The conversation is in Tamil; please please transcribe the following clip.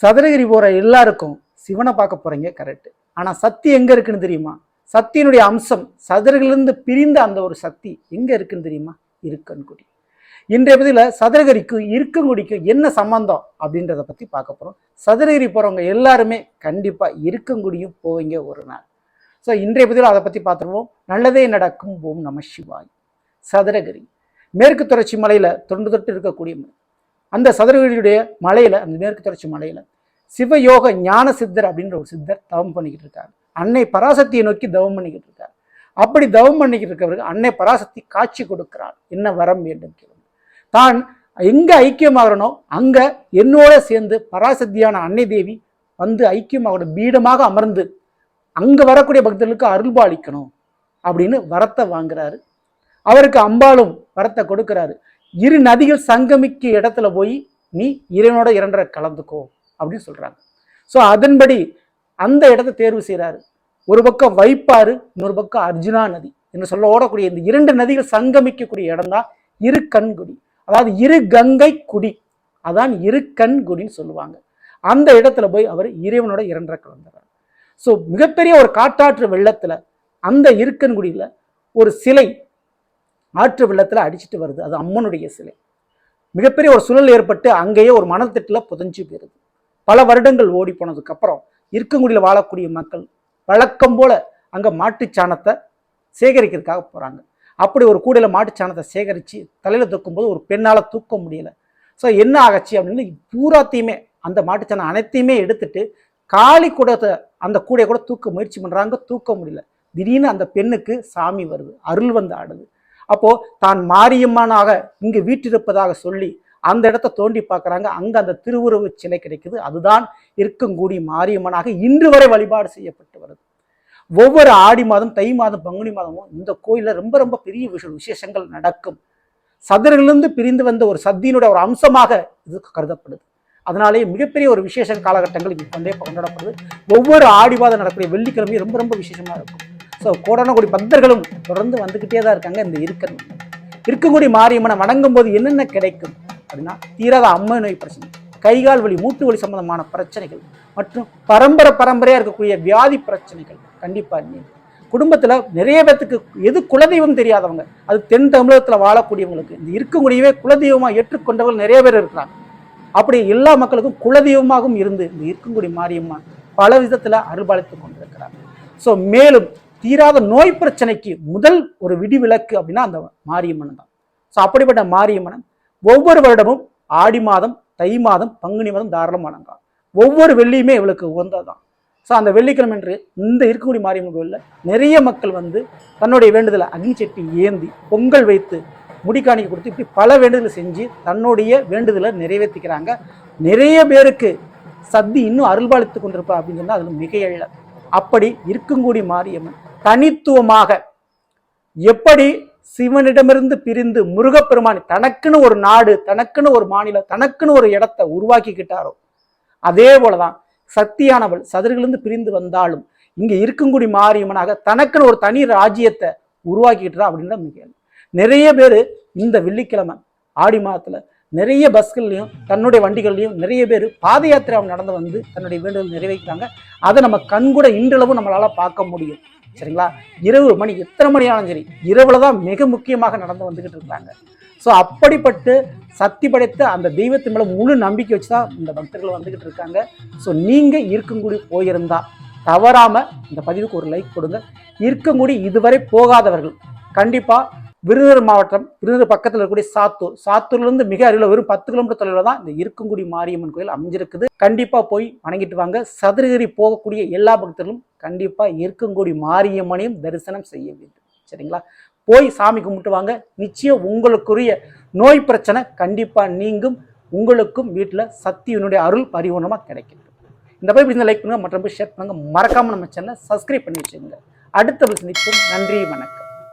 சதுரகிரி போற எல்லாருக்கும் சிவனை பார்க்க போறீங்க, கரெக்ட். ஆனா சக்தி எங்க இருக்குன்னு தெரியுமா? சக்தியினுடைய அம்சம் சதுரகிலிருந்து பிரிந்த அந்த ஒரு சக்தி எங்க இருக்குன்னு தெரியுமா? இருக்கன்குடி. இன்றைய பதில சதுரகிரிக்கும் இருக்கங்குடிக்கும் என்ன சம்பந்தம் அப்படின்றத பத்தி பார்க்க போறோம். சதுரகிரி போறவங்க எல்லாருமே கண்டிப்பா இருக்கங்குடியும் போவீங்க ஒரு நாள். ஸோ இன்றைய பதில அதை பத்தி பார்த்துருவோம். நல்லதே நடக்கும், ஓம் நம சிவாய். சதுரகிரி மேற்கு தொடர்ச்சி மலையில தொன்று தொட்டு இருக்கக்கூடிய அந்த சதுரகிரியுடைய மலையில, அந்த மேற்கு தொடர்ச்சி மலையில சிவயோக ஞான சித்தர் அப்படின்ற ஒரு சித்தர் தவம் பண்ணிக்கிட்டு இருக்காரு. அன்னை பராசக்தியை நோக்கி தவம் பண்ணிக்கிட்டு இருக்காரு. அப்படி தவம் பண்ணிக்கிட்டு இருக்கவருக்கு அன்னை பராசக்தி காட்சி கொடுக்கிறார். என்ன வரம் வேண்டும் கேளுங்க. தான் எங்க ஐக்கியமாகறனோ அங்க என்னோட சேர்ந்து பராசக்தியான அன்னை தேவி வந்து ஐக்கியமாக பீடமாக அமர்ந்து அங்க வரக்கூடிய பக்தர்களுக்கு அருள்பாலிக்கணும் அப்படின்னு வரத்தை வாங்குறாரு. அவருக்கு அம்பாலும் வரத்தை கொடுக்கிறாரு. இரு நதிகள் சங்கமிக்க இடத்துல போய் நீ இறைவனோட இரண்டரை கலந்துக்கோ அப்படின்னு சொல்றாங்க. ஸோ அதன்படி அந்த இடத்தை தேர்வு செய்கிறாரு. ஒரு பக்கம் வைப்பாறு, இன்னொரு பக்கம் அர்ஜுனா நதி என்று சொல்ல ஓடக்கூடிய இந்த இரண்டு நதிகள் சங்கமிக்கக்கூடிய இடம் தான் இரு கண்குடி. அதாவது இரு கங்கை குடி, அதான் இரு கண்குடின்னு சொல்லுவாங்க. அந்த இடத்துல போய் அவர் இறைவனோட இரண்டரை கலந்துறாரு. ஸோ மிகப்பெரிய ஒரு காட்டாற்று வெள்ளத்துல அந்த இருக்கன்குடியில ஒரு சிலை ஆற்று வெள்ளத்துல அடிச்சுட்டு வருது. அது அம்மனுடைய சிலை. மிகப்பெரிய ஒரு சூழல் ஏற்பட்டு அங்கேயே ஒரு மணல் திட்டுல புதைஞ்சு போயிருது. பல வருடங்கள் ஓடி போனதுக்கு அப்புறம் இருக்கங்குடியில் வாழக்கூடிய மக்கள் வழக்கம் போல அங்க மாட்டுச்சாணத்தை சேகரிக்கிறதுக்காக போறாங்க. அப்படி ஒரு கூடையில மாட்டுச்சாணத்தை சேகரித்து தலையில தூக்கும்போது ஒரு பெண்ணால தூக்க முடியல. ஸோ என்ன ஆகச்சு அப்படின்னு பூராத்தையுமே அந்த மாட்டுச்சாணம் அனைத்தையுமே எடுத்துட்டு காளி கூடத்தை அந்த கூடையை கூட தூக்க முயற்சி பண்றாங்க. தூக்க முடியல. திடீர்னு அந்த பெண்ணுக்கு சாமி வருது, அருள் வந்து ஆடுது. அப்போ தான் மாரியம்மனாக இங்கு வீற்றிருப்பதாக சொல்லி அந்த இடத்த தோண்டி பார்க்குறாங்க. அங்க அந்த திருவுருவ சிலை கிடைக்குது. அதுதான் இருக்கங்குடி மாரியம்மனாக இன்று வரை வழிபாடு செய்யப்பட்டு வருது. ஒவ்வொரு ஆடி மாதம், தை மாதம், பங்குனி மாதமும் இந்த கோயிலில் ரொம்ப ரொம்ப பெரிய விசேஷங்கள் நடக்கும். சதுரிலிருந்து பிரிந்து வந்த ஒரு சக்தியினுடைய ஒரு அம்சமாக இது கருதப்படுது. அதனாலேயே மிகப்பெரிய ஒரு விசேஷ காலகட்டங்கள் இது கொண்டாடப்படுது. ஒவ்வொரு ஆடி மாதம் நடக்கக்கூடிய வெள்ளிக்கிழமையும் ரொம்ப ரொம்ப விசேஷமாக இருக்கும். ஸோ கோடானகோடி பக்தர்களும் தொடர்ந்து வந்துக்கிட்டே தான் இருக்காங்க. இந்த இருக்கங்குடி மாரியம்மனை வணங்கும் போது என்னென்ன கிடைக்கும் அப்படின்னா, தீராத அம்மை நோய் பிரச்சனை, கைகால் வலி, மூட்டு வலி சம்பந்தமான பிரச்சனைகள் மற்றும் பரம்பரையா இருக்கக்கூடிய வியாதி பிரச்சனைகள் கண்டிப்பா நீங்க குடும்பத்துல நிறைய பேத்துக்கு எது குலதெய்வம் தெரியாதவங்க, அது தென் தமிழகத்துல வாழக்கூடியவங்களுக்கு இந்த இருக்கங்குடியவே குலதெய்வமா ஏற்றுக்கொண்டவர்கள் நிறைய பேர் இருக்கிறாங்க. அப்படி எல்லா மக்களுக்கும் குலதெய்வமாகவும் இருந்து இந்த இருக்கங்குடி மாரியம்மன் பல விதத்துல அருள்பாலித்து கொண்டிருக்கிறாங்க. ஸோ மேலும் தீராத நோய் பிரச்சனைக்கு முதல் ஒரு விதிவிலக்கு அப்படின்னா அந்த மாரியம்மன் தான். ஸோ அப்படிப்பட்ட மாரியம்மன் ஒவ்வொரு வருடமும் ஆடி மாதம், தை மாதம், பங்குனி மாதம் தாராளம் வணங்காம். ஒவ்வொரு வெள்ளியுமே இவளுக்கு உகந்ததான். ஸோ அந்த வெள்ளிக்கிழமை என்று இந்த இருக்கங்குடி மாரியம்மன் கோயிலில் நிறைய மக்கள் வந்து தன்னுடைய வேண்டுதலை அக்னி சட்டி ஏந்தி பொங்கல் வைத்து முடிக்காணிக்க கொடுத்து இப்படி பல வேண்டுதலை செஞ்சு தன்னுடைய வேண்டுதலை நிறைவேற்றிக்கிறாங்க. நிறைய பேருக்கு சக்தி இன்னும் அருள்பாலித்து கொண்டிருப்பா அப்படின்னு சொன்னால் அதில் மிகையல்ல. அப்படி இருக்கங்குடி மாரியம்மன் தனித்துவமாக எப்படி சிவனிடமிருந்து பிரிந்து முருகப்பெருமான் தனக்குன்னு ஒரு நாடு, தனக்குன்னு ஒரு மாநிலம், தனக்குன்னு ஒரு இடத்தை உருவாக்கிக்கிட்டாரோ அதே போலதான் சக்தியானவள் சதுரிலிருந்து பிரிந்து வந்தாலும் இங்க இருக்கங்குடி மாரியம்மனாக தனக்குன்னு ஒரு தனி ராஜ்யத்தை உருவாக்கிக்கிட்டா அப்படின்ற மிக நிறைய பேர் இந்த வெள்ளிக்கிழமை ஆடி மாதத்துல நிறைய பஸ்கள்லையும் தன்னுடைய வண்டிகள்லையும் நிறைய பேர் பாத யாத்திரை நடந்து வந்து தன்னுடைய வேண்டுதல் நிறைவேற்றாங்க. அதை நம்ம கண்கூட இன்றளவும் நம்மளால பார்க்க முடியும். சரிங்களா? இரவு மணி எத்தனை மணி ஆனாலும் சரி இரவுல தான் மிக முக்கியமாக நடந்து வந்துகிட்டு இருக்காங்க. ஸோ அப்படிப்பட்டு சக்தி படைத்த அந்த தெய்வத்தின் மேல முழு நம்பிக்கை வச்சுதான் இந்த பக்தர்கள் வந்துகிட்டு இருக்காங்க. ஸோ நீங்க இருக்கங்குடி போயிருந்தா தவறாம இந்த பதிவுக்கு ஒரு லைக் கொடுங்க. இருக்கங்குடி இதுவரை போகாதவர்கள் கண்டிப்பா விருதுநகர் மாவட்டம், விருதுநகர் பக்கத்தில் இருக்கக்கூடிய சாத்தூர்லேருந்து மிக அருகில் வெறும் 10 கிலோமீட்டர் தொலைவில் தான் இந்த இருக்கங்குடி மாரியம்மன் கோயில் அமைஞ்சிருக்குது. கண்டிப்பா போய் வணங்கிட்டு வாங்க. சதுரகிரி போகக்கூடிய எல்லா பக்தர்களும் கண்டிப்பா இருக்கங்குடி மாரியம்மனையும் தரிசனம் செய்ய வேண்டும். சரிங்களா? போய் சாமி கும்பிட்டு வாங்க. நிச்சயம் உங்களுக்குரிய நோய் பிரச்சனை கண்டிப்பா நீங்கும். உங்களுக்கும் வீட்டில் சக்தியினுடைய அருள் பரிபூர்ணமா கிடைக்கும். இந்த போய் லைக் பண்ணுங்க, மற்ற ஷேர் பண்ணுங்க. மறக்காம நம்ம சேனலை சப்ஸ்கிரைப் பண்ணி வச்சுக்கோங்க. அடுத்த சந்திப்போம். நன்றி, வணக்கம்.